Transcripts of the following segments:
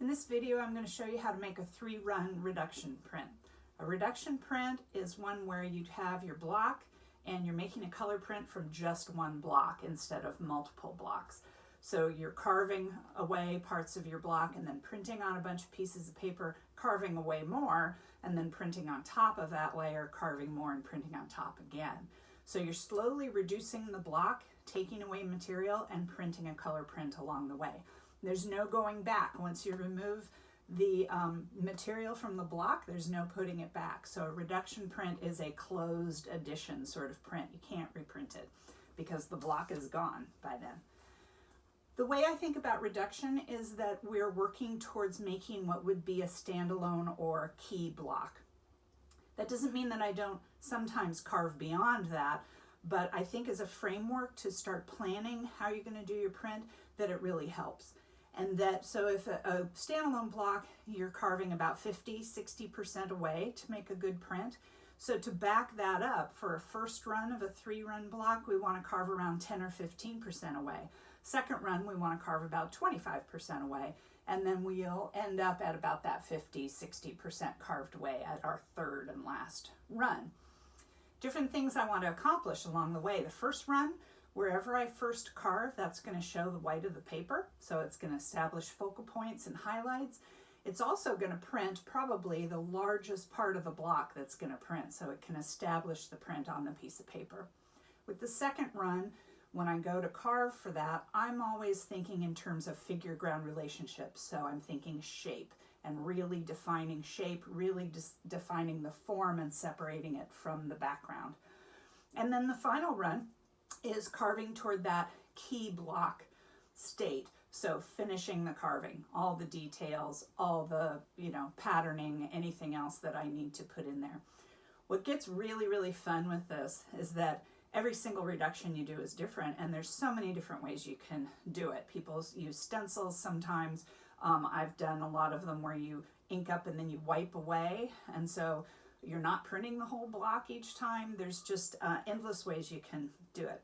In this video, I'm going to show you how to make a 3-run reduction print. A reduction print is one where you'd have your block and you're making a color print from just one block instead of multiple blocks. So you're carving away parts of your block and then printing on a bunch of pieces of paper, carving away more, and then printing on top of that layer, carving more and printing on top again. So you're slowly reducing the block, taking away material, and printing a color print along the way. There's no going back. Once you remove the material from the block, there's no putting it back. So a reduction print is a closed edition sort of print. You can't reprint it because the block is gone by then. The way I think about reduction is that we're working towards making what would be a standalone or key block. That doesn't mean that I don't sometimes carve beyond that, but I think as a framework to start planning how you're going to do your print, that it really helps. And that, so if a standalone block, you're carving about 50-60% away to make a good print. So to back that up, for a first run of a 3-run block, we want to carve around 10 or 15% away. Second run, we want to carve about 25% away. And then we'll end up at about that 50-60% carved away at our third and last run. Different things I want to accomplish along the way. The first run, wherever I first carve, that's going to show the white of the paper. So it's going to establish focal points and highlights. It's also going to print probably the largest part of the block that's going to print, so it can establish the print on the piece of paper. With the second run, when I go to carve for that, I'm always thinking in terms of figure-ground relationships. So I'm thinking shape and really defining shape, really defining the form and separating it from the background. And then the final run is carving toward that key block state. So finishing the carving, all the details, all the, patterning, anything else that I need to put in there. What gets really, really fun with this is that every single reduction you do is different, and there's so many different ways you can do it. People use stencils sometimes. I've done a lot of them where you ink up and then you wipe away, and so you're not printing the whole block each time. There's just endless ways you can do it.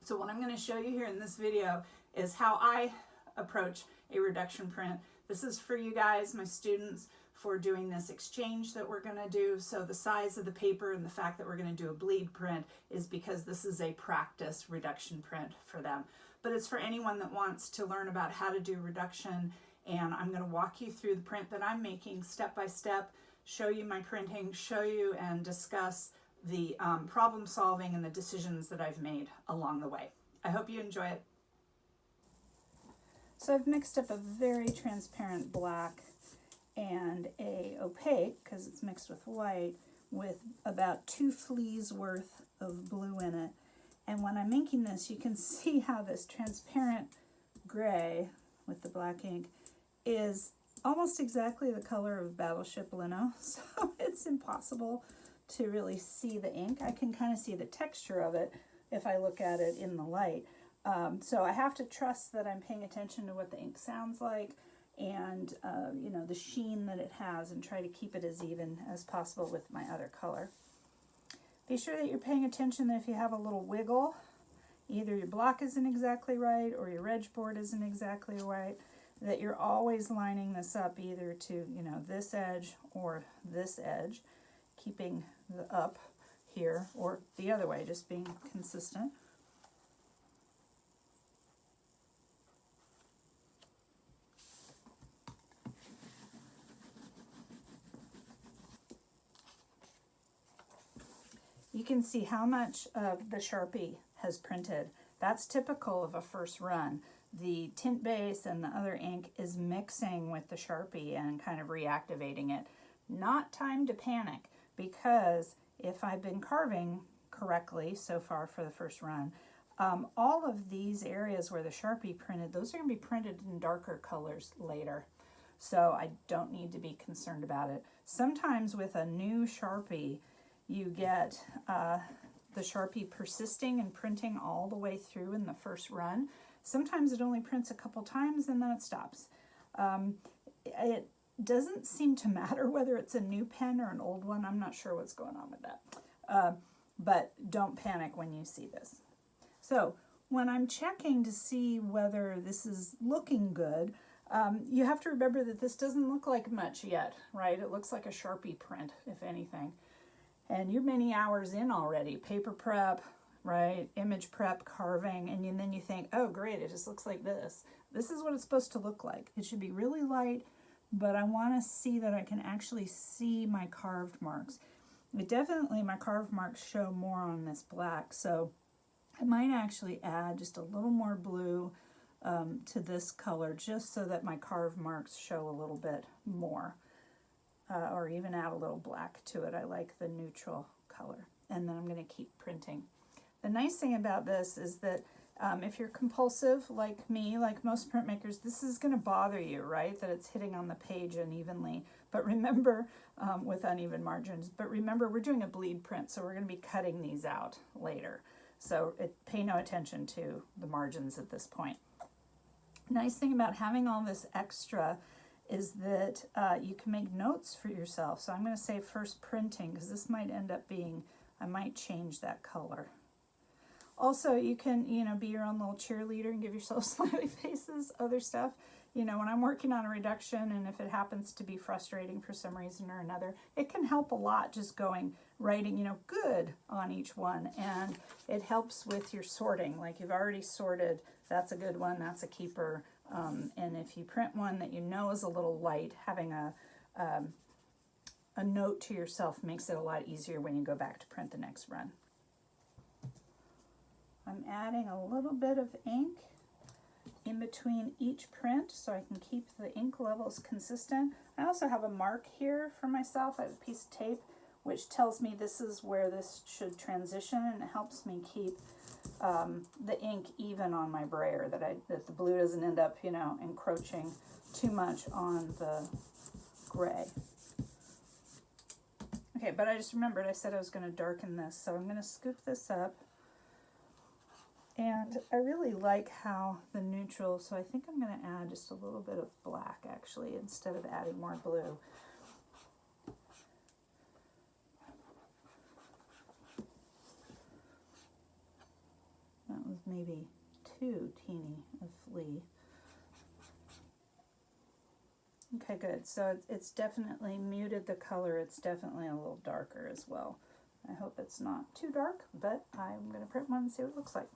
So what I'm going to show you here in this video is how I approach a reduction print. This is for you guys, my students, for doing this exchange that we're going to do. So the size of the paper and the fact that we're going to do a bleed print is because this is a practice reduction print for them. But it's for anyone that wants to learn about how to do reduction, and I'm going to walk you through the print that I'm making step by step, show you my printing, show you and discuss the problem solving and the decisions that I've made along the way. I hope you enjoy it. So I've mixed up a very transparent black and a opaque, because it's mixed with white, with about 2 fleas worth of blue in it. And when I'm inking this, you can see how this transparent gray with the black ink is almost exactly the color of Battleship Lino, so it's impossible to really see the ink. I can kind of see the texture of it if I look at it in the light. So I have to trust that I'm paying attention to what the ink sounds like and the sheen that it has, and try to keep it as even as possible with my other color. Be sure that you're paying attention that if you have a little wiggle, either your block isn't exactly right or your reg board isn't exactly right, that you're always lining this up either to this edge or this edge, keeping the up here, or the other way, just being consistent. You can see how much of the Sharpie has printed. That's typical of a first run. The tint base and the other ink is mixing with the Sharpie and kind of reactivating it. Not time to panic, because if I've been carving correctly so far for the first run, all of these areas where the Sharpie printed, those are going to be printed in darker colors later. So I don't need to be concerned about it. Sometimes with a new Sharpie, you get the Sharpie persisting and printing all the way through in the first run. Sometimes it only prints a couple times and then it stops. It doesn't seem to matter whether it's a new pen or an old one. I'm not sure what's going on with that. But don't panic when you see this. So when I'm checking to see whether this is looking good, You have to remember that this doesn't look like much yet, right? It looks like a Sharpie print, if anything. And you're many hours in already. Paper prep, right? Image prep, carving, and then you think, oh great, it just looks like this. This is what it's supposed to look like. It should be really light, but I want to see that I can actually see my carved marks. My carved marks show more on this black, so I might actually add just a little more blue to this color, just so that my carved marks show a little bit more, or even add a little black to it. I like the neutral color, and then I'm going to keep printing. The nice thing about this is that if you're compulsive like me, like most printmakers, this is going to bother you, right? That it's hitting on the page unevenly. But remember, with uneven margins, but remember we're doing a bleed print, so we're going to be cutting these out later. So pay no attention to the margins at this point. Nice thing about having all this extra is that you can make notes for yourself. So I'm going to say first printing, because this might end up being, I might change that color. Also, you can, be your own little cheerleader and give yourself smiley faces, other stuff. When I'm working on a reduction, and if it happens to be frustrating for some reason or another, it can help a lot just writing, good on each one. And it helps with your sorting. Like you've already sorted, that's a good one, that's a keeper. And if you print one that you know is a little light, having a note to yourself makes it a lot easier when you go back to print the next run. I'm adding a little bit of ink in between each print so I can keep the ink levels consistent. I also have a mark here for myself. I have a piece of tape which tells me this is where this should transition, and it helps me keep the ink even on my brayer, that the blue doesn't end up, encroaching too much on the gray. Okay, but I just remembered I said I was going to darken this, so I'm going to scoop this up. And I really like how the neutral, so I think I'm going to add just a little bit of black actually instead of adding more blue. That was maybe too teeny of flea. Okay, good. So it's definitely muted the color. It's definitely a little darker as well. I hope it's not too dark, but I'm going to print one and see what it looks like.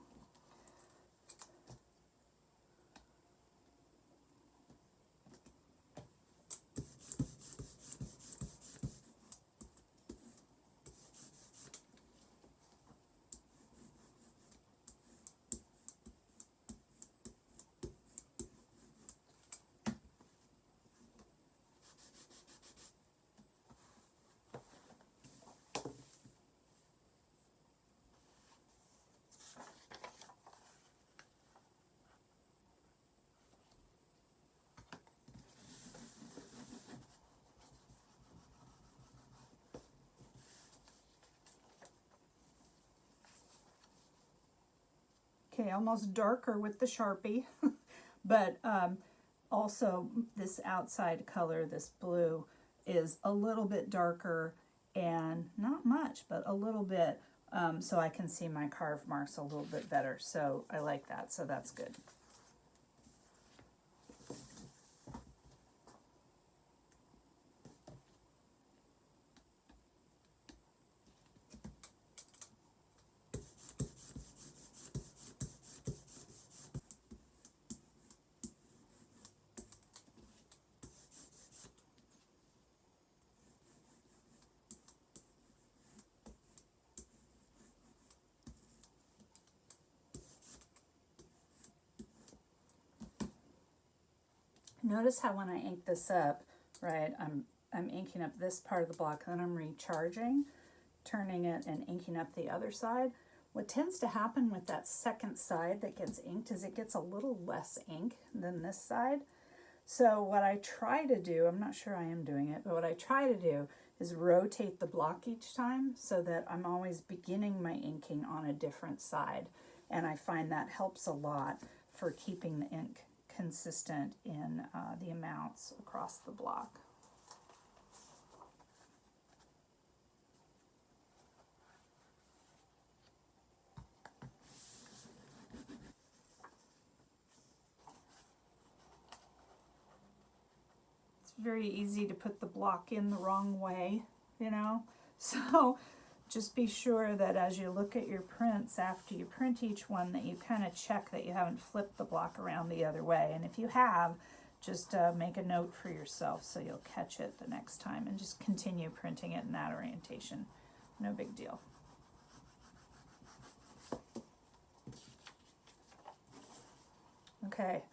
Okay, almost darker with the Sharpie, but also this outside color, this blue, is a little bit darker, and not much, but a little bit, so I can see my carved marks a little bit better. So I like that, so that's good. Notice how when I ink this up, right, I'm inking up this part of the block, and then I'm recharging, turning it and inking up the other side. What tends to happen with that second side that gets inked is it gets a little less ink than this side. So what I try to do, I'm not sure I am doing it, but what I try to do is rotate the block each time so that I'm always beginning my inking on a different side. And I find that helps a lot for keeping the ink consistent in the amounts across the block. very easy to put the block in the wrong way, you know. So just be sure that as you look at your prints after you print each one, that you kind of check that you haven't flipped the block around the other way. And if you have, just make a note for yourself so you'll catch it the next time, and just continue printing it in that orientation. No big deal. Okay,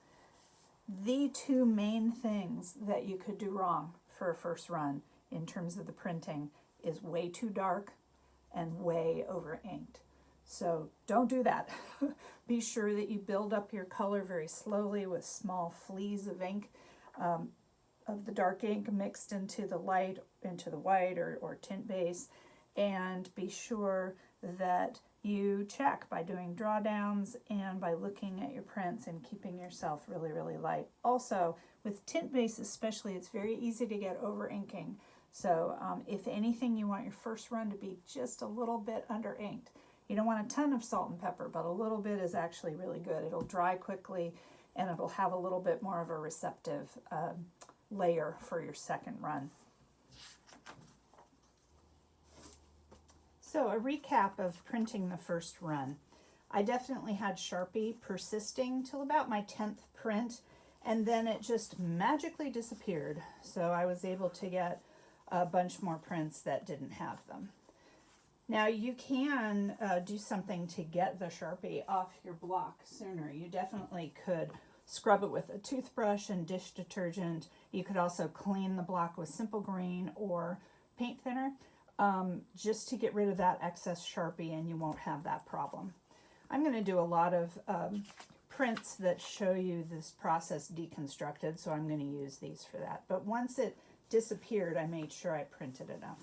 the two main things that you could do wrong for a first run in terms of the printing is way too dark and way over inked. So don't do that. Be sure that you build up your color very slowly with small fleas of ink, of the dark ink mixed into the light, into the white or tint base, and be sure that you check by doing drawdowns and by looking at your prints and keeping yourself really, really light. Also, with tint base especially, it's very easy to get over inking. So if anything, you want your first run to be just a little bit under inked. You don't want a ton of salt and pepper, but a little bit is actually really good. It'll dry quickly and it'll have a little bit more of a receptive layer for your second run. So a recap of printing the first run. I definitely had Sharpie persisting till about my 10th print, and then it just magically disappeared. So I was able to get a bunch more prints that didn't have them. Now you can do something to get the Sharpie off your block sooner. You definitely could scrub it with a toothbrush and dish detergent. You could also clean the block with Simple Green or paint thinner, just to get rid of that excess Sharpie, and you won't have that problem. I'm going to do a lot of prints that show you this process deconstructed, so I'm going to use these for that. But once it disappeared, I made sure I printed enough.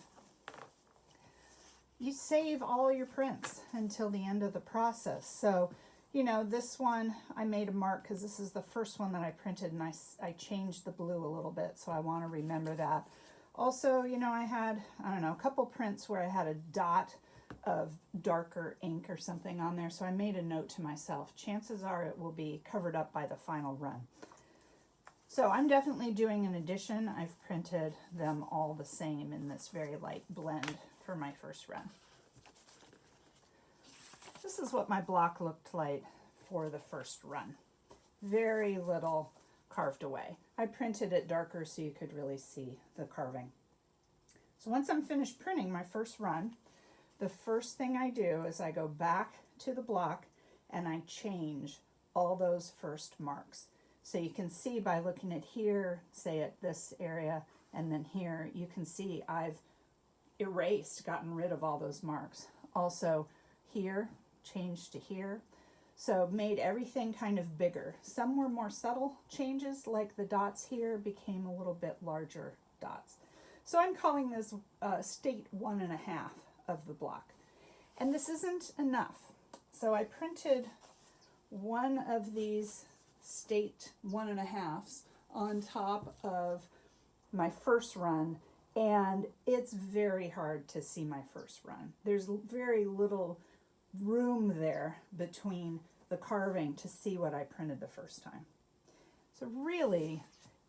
You save all your prints until the end of the process. So, you know, this one I made a mark because this is the first one that I printed, and I changed the blue a little bit, so I want to remember that. Also, you know, I had, I don't know, a couple prints where I had a dot of darker ink or something on there, so I made a note to myself. Chances are it will be covered up by the final run. So I'm definitely doing an addition. I've printed them all the same in this very light blend for my first run. This is what my block looked like for the first run. Very little carved away. I printed it darker so you could really see the carving. So once I'm finished printing my first run, the first thing I do is I go back to the block and I change all those first marks. So you can see by looking at here, say at this area, and then here, you can see I've erased, gotten rid of all those marks. Also here, changed to here. So made everything kind of bigger. Some were more subtle changes, like the dots here became a little bit larger dots. So I'm calling this state 1.5 of the block. And this isn't enough. So I printed one of these state 1.5s on top of my first run, and it's very hard to see my first run. There's very little room there between the carving to see what I printed the first time. So really,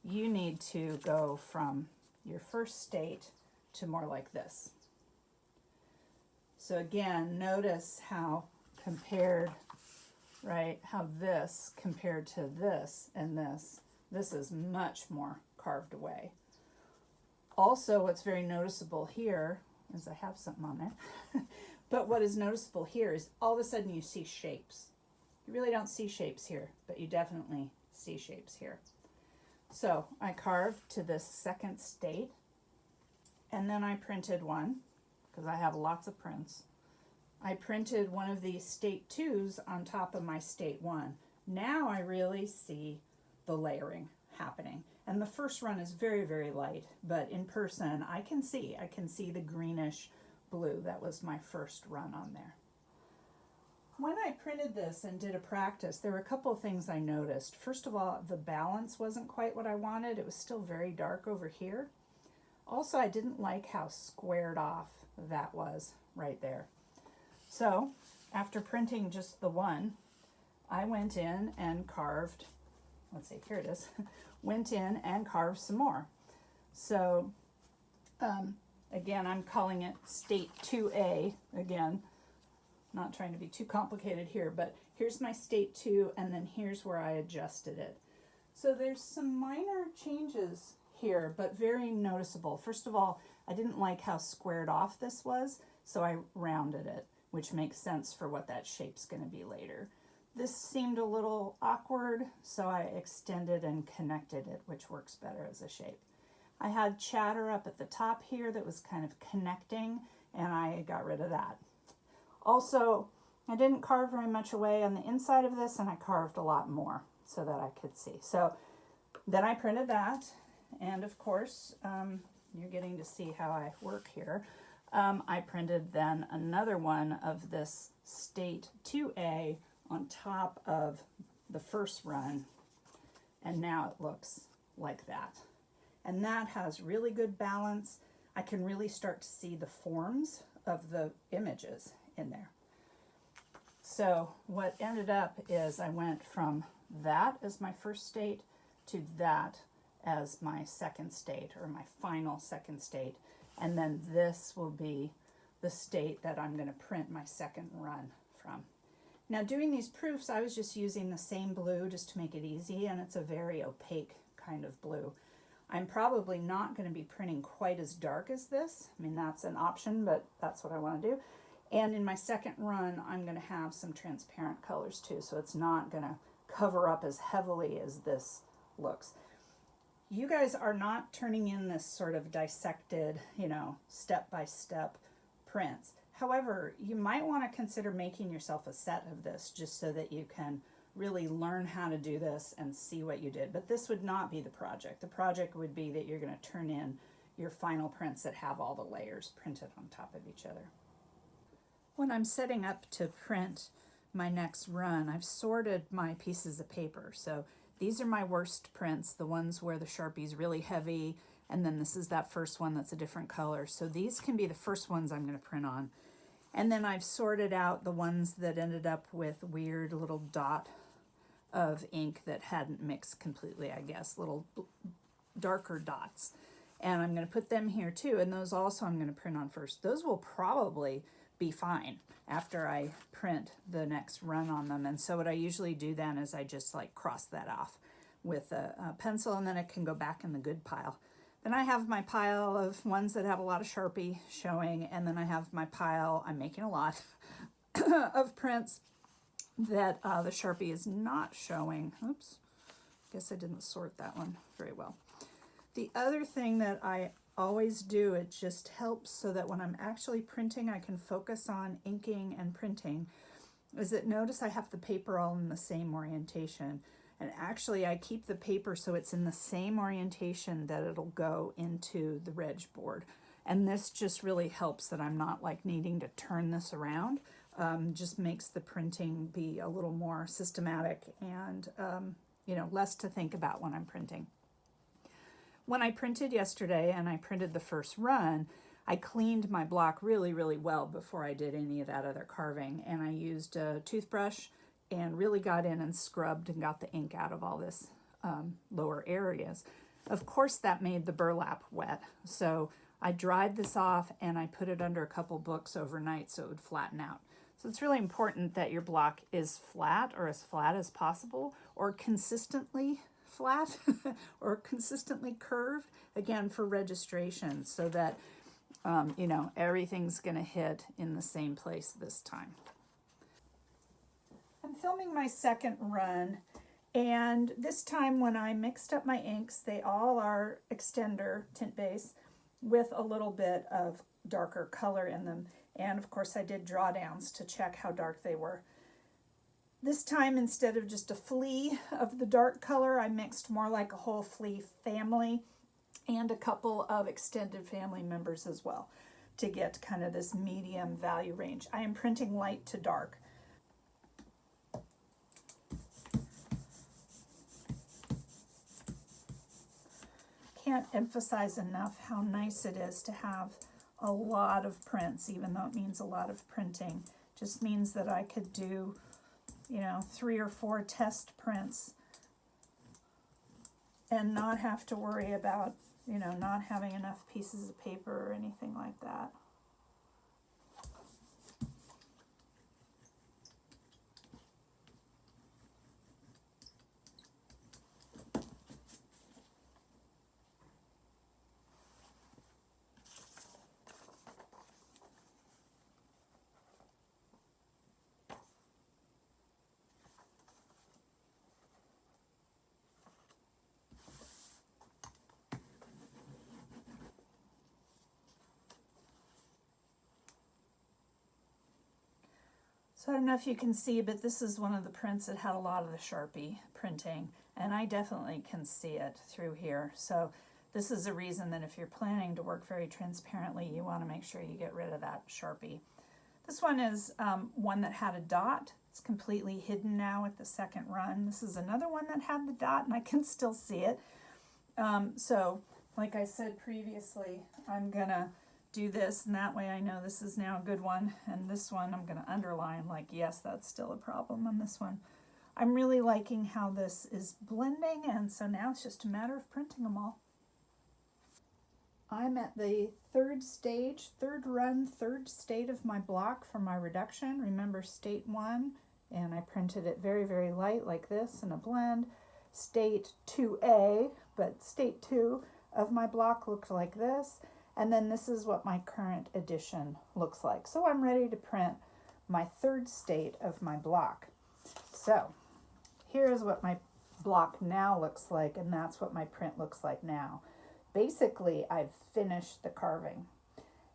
you need to go from your first state to more like this. So again, notice how compared, right, how this compared to this and this is much more carved away. Also, what's very noticeable here is I have something on there, but what is noticeable here is all of a sudden you see shapes. You really don't see shapes here, but you definitely see shapes here. So I carved to this second state, and then I printed one, because I have lots of prints. I printed one of these state 2s on top of my state 1. Now I really see the layering happening. And the first run is very, very light, but in person I can see the greenish blue. That was my first run on there. When I printed this and did a practice, there were a couple of things I noticed. First of all, the balance wasn't quite what I wanted. It was still very dark over here. Also, I didn't like how squared off that was right there. So, after printing just the one, I went in and carved, let's see, here it is, went in and carved some more. So again, I'm calling it state 2A. Again, not trying to be too complicated here, but here's my state 2, and then here's where I adjusted it. So there's some minor changes here, but very noticeable. First of all, I didn't like how squared off this was, so I rounded it, which makes sense for what that shape's going to be later. This seemed a little awkward, so I extended and connected it, which works better as a shape. I had chatter up at the top here that was kind of connecting, and I got rid of that. Also, I didn't carve very much away on the inside of this, and I carved a lot more so that I could see. So then I printed that, and of course, you're getting to see how I work here. I printed then another one of this state 2A on top of the first run, and now it looks like that. And that has really good balance. I can really start to see the forms of the images in there. So what ended up is I went from that as my first state to that as my second state, or my final second state. And then this will be the state that I'm going to print my second run from. Now, doing these proofs, I was just using the same blue just to make it easy, and it's a very opaque kind of blue. I'm probably not going to be printing quite as dark as this. I mean, that's an option, but that's what I want to do. And in my second run, I'm going to have some transparent colors too, so it's not going to cover up as heavily as this looks. You guys are not turning in this sort of dissected, step-by-step prints. However, you might want to consider making yourself a set of this just so that you can really learn how to do this and see what you did. But this would not be the project. The project would be that you're going to turn in your final prints that have all the layers printed on top of each other. When I'm setting up to print my next run, I've sorted my pieces of paper. So these are my worst prints, the ones where the Sharpie's really heavy, and then this is that first one that's a different color. So these can be the first ones I'm going to print on. And then I've sorted out the ones that ended up with weird little dot of ink that hadn't mixed completely, I guess, little darker dots. And I'm going to put them here too, and those also I'm going to print on first. Those will probably be fine after I print the next run on them. And so what I usually do then is I just like cross that off with a pencil, and then it can go back in the good pile. Then I have my pile of ones that have a lot of Sharpie showing, and then I have my pile, I'm making a lot, of prints that the Sharpie is not showing. Oops, guess I didn't sort that one very well. The other thing that I always do, it just helps so that when I'm actually printing, I can focus on inking and printing, is that notice I have the paper all in the same orientation. And actually I keep the paper so it's in the same orientation that it'll go into the reg board. And this just really helps that I'm not like needing to turn this around. Just makes the printing be a little more systematic and less to think about when I'm printing. When I printed yesterday and I printed the first run, I cleaned my block really, really well before I did any of that other carving. And I used a toothbrush and really got in and scrubbed and got the ink out of all this lower areas. Of course, that made the burlap wet. So I dried this off and I put it under a couple books overnight so it would flatten out. So it's really important that your block is flat, or as flat as possible, or consistently flat or consistently curved, again, for registration, so that everything's going to hit in the same place this time. I'm filming my second run, and this time when I mixed up my inks, they all are extender tint base with a little bit of darker color in them. And of course I did drawdowns to check how dark they were. This time, instead of just a flea of the dark color, I mixed more like a whole flea family and a couple of extended family members as well to get kind of this medium value range. I am printing light to dark. Can't emphasize enough how nice it is to have a lot of prints, even though it means a lot of printing. Just means that I could do 3 or 4 test prints and not have to worry about you know, not having enough pieces of paper or anything like that. So I don't know if you can see, but this is one of the prints that had a lot of the Sharpie printing, and I definitely can see it through here. So this is a reason that if you're planning to work very transparently, you want to make sure you get rid of that Sharpie. This one is one that had a dot. It's completely hidden now at the second run. This is another one that had the dot, and I can still see it. So like I said previously, I'm gonna do this, and that way I know this is now a good one, and this one I'm going to underline like, yes, that's still a problem on this one. I'm really liking how this is blending, and so now it's just a matter of printing them all. I'm at the third stage, third run, third state of my block for my reduction. Remember state 1, and I printed it very, very light like this in a blend. State 2A, but state 2 of my block looked like this. And then this is what my current edition looks like. So I'm ready to print my third state of my block. So here is what my block now looks like, and that's what my print looks like now. Basically, I've finished the carving,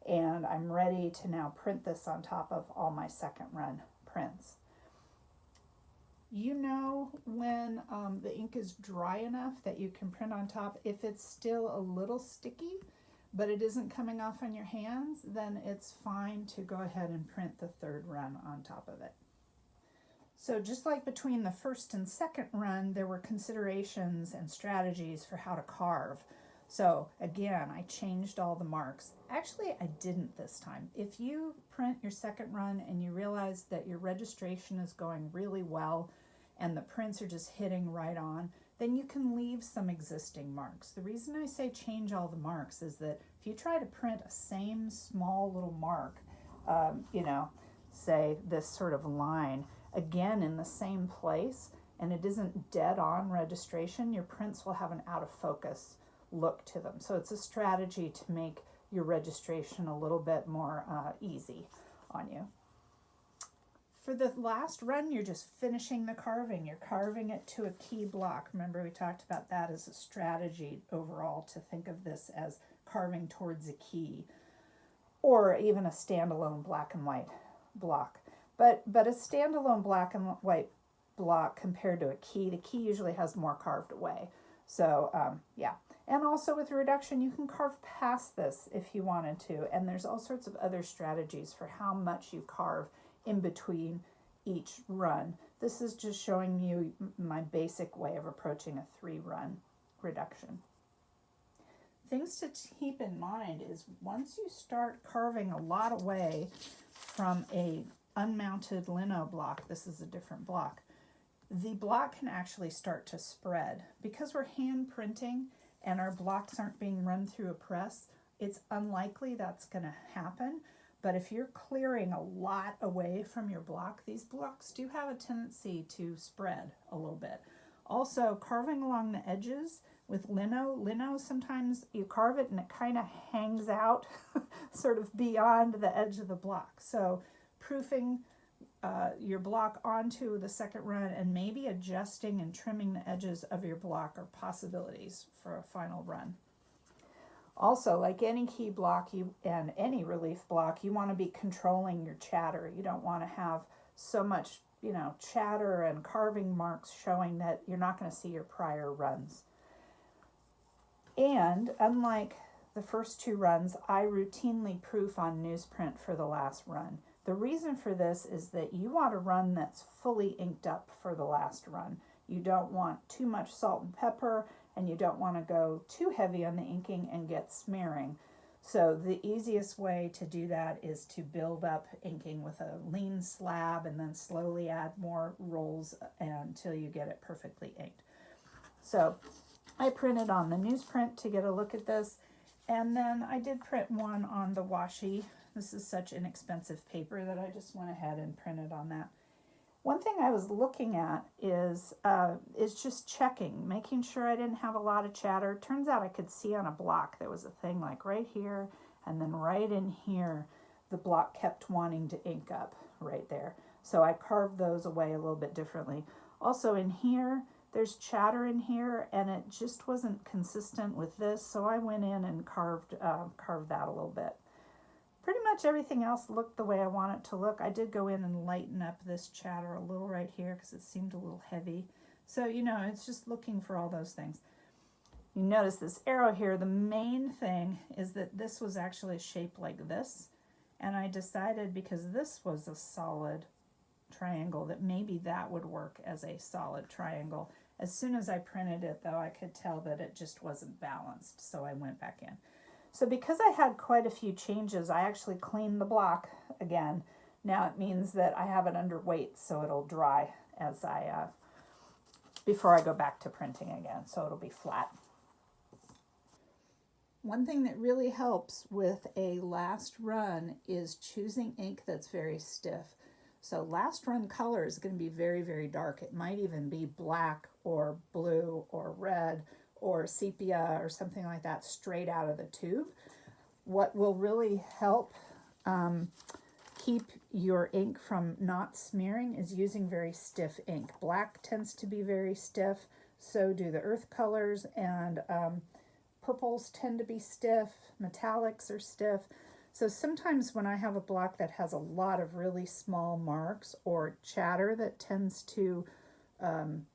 and I'm ready to now print this on top of all my second run prints. You know when the ink is dry enough that you can print on top. If it's still a little sticky, but it isn't coming off on your hands, then it's fine to go ahead and print the third run on top of it. So just like between the first and second run, there were considerations and strategies for how to carve. So again, I changed all the marks. Actually, I didn't this time. If you print your second run and you realize that your registration is going really well and the prints are just hitting right on, then you can leave some existing marks. The reason I say change all the marks is that if you try to print a same small little mark, you know, say this sort of line, again in the same place, and it isn't dead on registration, your prints will have an out of focus look to them. So it's a strategy to make your registration a little bit more easy on you. For the last run, you're just finishing the carving. You're carving it to a key block. Remember, we talked about that as a strategy overall, to think of this as carving towards a key, or even a standalone black and white block. But a standalone black and white block compared to a key, the key usually has more carved away. So yeah. And also with reduction, you can carve past this if you wanted to. And there's all sorts of other strategies for how much you carve in between each run. This is just showing you my basic way of approaching a 3-run reduction. Things to keep in mind is once you start carving a lot away from a unmounted lino block, this is a different block, the block can actually start to spread. Because we're hand printing and our blocks aren't being run through a press, it's unlikely that's going to happen. But if you're clearing a lot away from your block, these blocks do have a tendency to spread a little bit. Also, carving along the edges with lino, sometimes you carve it and it kind of hangs out sort of beyond the edge of the block. So proofing your block onto the second run and maybe adjusting and trimming the edges of your block are possibilities for a final run. Also, like any key block and any relief block, you want to be controlling your chatter. You don't want to have so much, you know, chatter and carving marks showing that you're not going to see your prior runs. And unlike the first 2 runs, I routinely proof on newsprint for the last run. The reason for this is that you want a run that's fully inked up for the last run. You don't want too much salt and pepper, and you don't want to go too heavy on the inking and get smearing. So the easiest way to do that is to build up inking with a lean slab and then slowly add more rolls until you get it perfectly inked. So I printed on the newsprint to get a look at this, and then I did print one on the washi. This is such inexpensive paper that I just went ahead and printed on that. One thing I was looking at is just checking, making sure I didn't have a lot of chatter. Turns out I could see on a block there was a thing like right here, and then right in here, the block kept wanting to ink up right there. So I carved those away a little bit differently. Also in here, there's chatter in here, and it just wasn't consistent with this, so I went in and carved that a little bit. Pretty much everything else looked the way I want it to look. I did go in and lighten up this chatter a little right here because it seemed a little heavy. So, you know, it's just looking for all those things. You notice this arrow here, the main thing is that this was actually shaped like this. And I decided, because this was a solid triangle, that maybe that would work as a solid triangle. As soon as I printed it, though, I could tell that it just wasn't balanced, so I went back in. So because I had quite a few changes, I actually cleaned the block again. Now it means that I have it under weight, so it'll dry as before I go back to printing again, so it'll be flat. One thing that really helps with a last run is choosing ink that's very stiff. So last run color is going to be very, very dark. It might even be black or blue or red or sepia or something like that straight out of the tube. What will really help keep your ink from not smearing is using very stiff ink. Black tends to be very stiff, so do the earth colors, and purples tend to be stiff, metallics are stiff. So sometimes when I have a block that has a lot of really small marks or chatter that tends to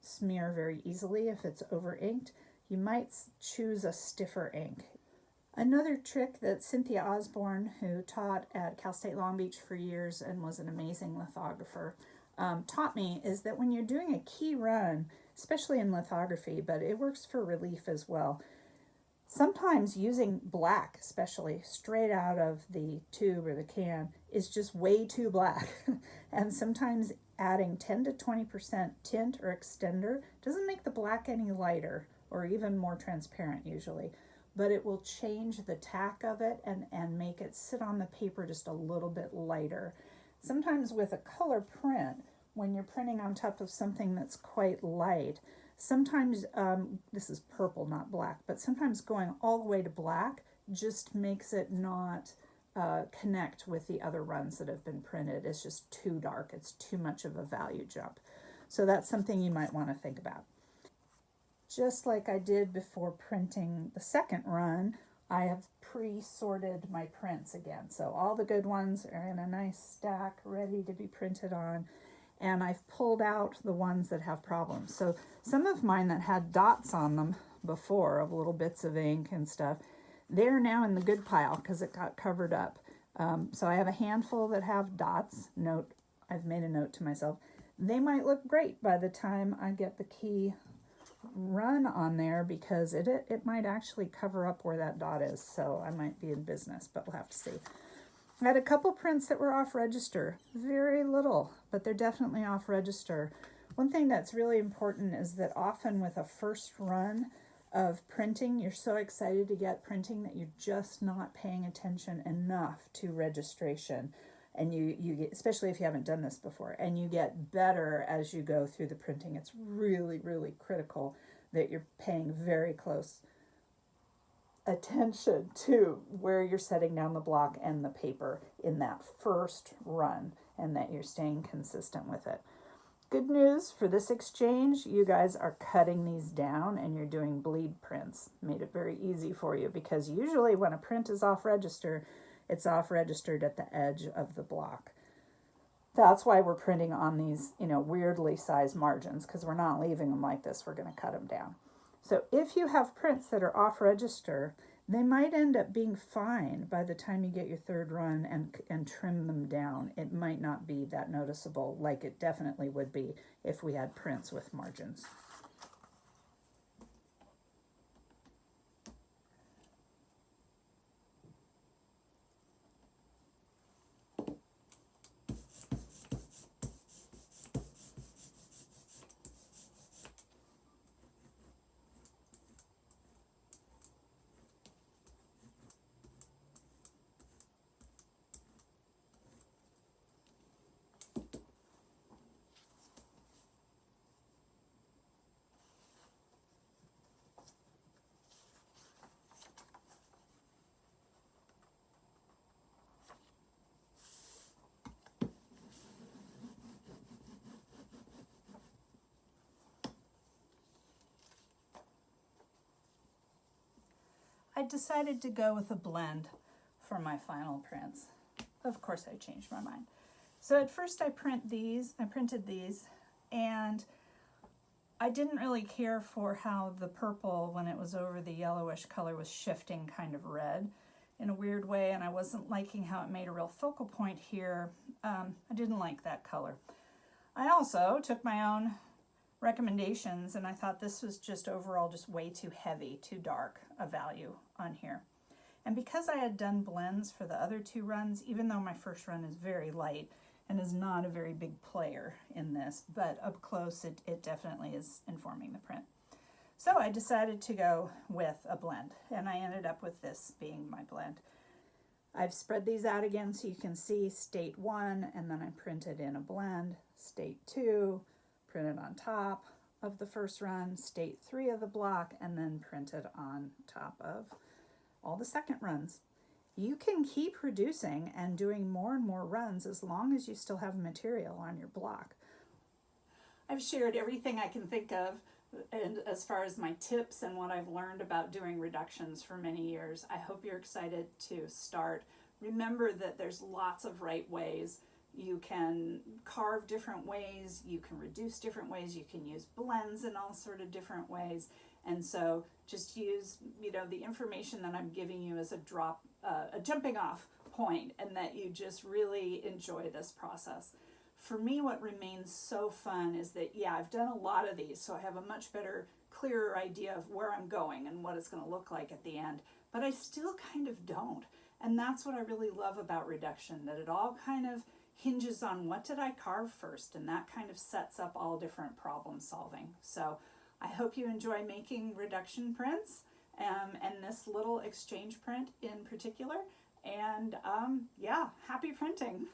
smear very easily if it's over inked, you might choose a stiffer ink. Another trick that Cynthia Osborne, who taught at Cal State Long Beach for years and was an amazing lithographer, taught me is that when you're doing a key run, especially in lithography, but it works for relief as well, sometimes using black, especially straight out of the tube or the can, is just way too black. And sometimes adding 10 to 20% tint or extender doesn't make the black any lighter or even more transparent usually, but it will change the tack of it and make it sit on the paper just a little bit lighter. Sometimes with a color print, when you're printing on top of something that's quite light, sometimes, this is purple, not black, but sometimes going all the way to black just makes it not connect with the other runs that have been printed. It's just too dark. It's too much of a value jump. So that's something you might want to think about. Just like I did before printing the second run, I have pre-sorted my prints again. So all the good ones are in a nice stack ready to be printed on. And I've pulled out the ones that have problems. So some of mine that had dots on them before of little bits of ink and stuff, they're now in the good pile because it got covered up. So I have a handful that have dots. I've made a note to myself. They might look great by the time I get the key run on there because it might actually cover up where that dot is. So I might be in business, but we'll have to see. I had a couple prints that were off register, very little, but they're definitely off register. One thing that's really important is that often with a first run of printing, you're so excited to get printing that you're just not paying attention enough to registration. And you get, especially if you haven't done this before, and you get better as you go through the printing. It's really, really critical that you're paying very close attention to where you're setting down the block and the paper in that first run, and that you're staying consistent with it. Good news for this exchange, you guys are cutting these down and you're doing bleed prints. Made it very easy for you, because usually when a print is off register, it's off registered at the edge of the block. That's why we're printing on these, weirdly sized margins, because we're not leaving them like this. We're going to cut them down. So if you have prints that are off register, they might end up being fine by the time you get your third run and trim them down. It might not be that noticeable like it definitely would be if we had prints with margins. I decided to go with a blend for my final prints. Of course, I changed my mind. So at first I printed these, and I didn't really care for how the purple, when it was over the yellowish color, was shifting kind of red in a weird way, and I wasn't liking how it made a real focal point here. I didn't like that color. I also took my own recommendations, and I thought this was just overall just way too heavy, too dark a value on here. And because I had done blends for the other two runs, even though my first run is very light and is not a very big player in this, but up close it definitely is informing the print. So I decided to go with a blend, and I ended up with this being my blend. I've spread these out again so you can see state 1, and then I printed in a blend, state 2, printed on top of the first run, state 3 of the block, and then printed on top of all the second runs. You can keep reducing and doing more and more runs as long as you still have material on your block. I've shared everything I can think of and as far as my tips and what I've learned about doing reductions for many years. I hope you're excited to start. Remember that there's lots of right ways. You can carve different ways, you can reduce different ways, you can use blends in all sort of different ways. And so just use, the information that I'm giving you as a jumping off point, and that you just really enjoy this process. For me, what remains so fun is that, I've done a lot of these, so I have a much better, clearer idea of where I'm going and what it's going to look like at the end, but I still kind of don't. And that's what I really love about reduction, that it all kind of hinges on what did I carve first, and that kind of sets up all different problem solving. So I hope you enjoy making reduction prints, and this little exchange print in particular, and happy printing.